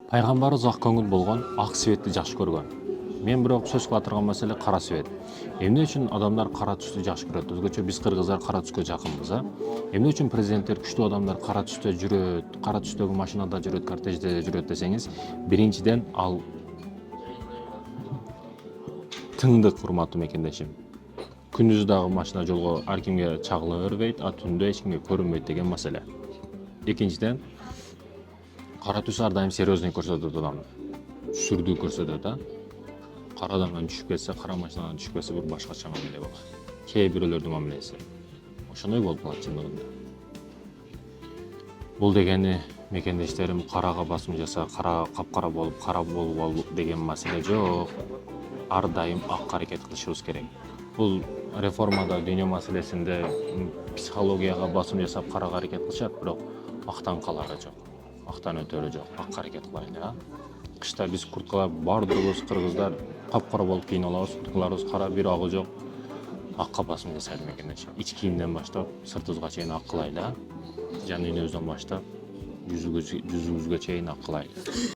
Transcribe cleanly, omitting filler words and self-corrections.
Пайгамбарыбыз ак көңүл болгон, ак светти жакшы көргөн. Мен бирок сөз кыла турган маселе кара свет. Эмне үчүн адамдар кара түстү жакшы көрөт? Өзгөчө биз кыргыздар кара түскө жакынбыз, а? Эмне үчүн президенттер, күчтүү адамдар кара түстө жүрөт, кара түстөгү машинада жүрөт, кортежде жүрөт десеңиз, биринчиден ал тыңдык, урматтуу мекендешим. Күндүз дагы машина жолго ар кимге чагыла бербейт, а түндө эч кимге көрүнбөйт деген маселе. Экинчиден, кара түс ар дайым серьезный көрсөтөт адамды. Сүрдүү көрсөтөт, а? Кара адамдан түшүп кетсе, кара машинадан түшүп кетсе бир башкача мамиле болот. Кээ бирөөлөрдүн мамилеси. Ошондой болуп калат чындыгында. Бул дегени мекендештерим карага басым жаса, кара капкара болуп, кара болуп алуу деген маселе жок. Ар дайым ак аракет кылышыбыз керек. Бул реформада дүйнө маселесинде психологияга басым жасап карага аракет кылышат, бирок актан калары жок. Актан өтөрү жок. Ак аракет кылайлы, а? Кышта биз курткалар баардыгыбыз кыргыздар капкара болуп кийинип курткаларыбыз кара, бир агы жок. Акка басым жасайлы мекендешим. Ич кийимден баштап сыртыбызга чейин ак кылайлы, а? Жан дүйнөбүздөн баштап жүзүбүзгө чейин ак кылайлы.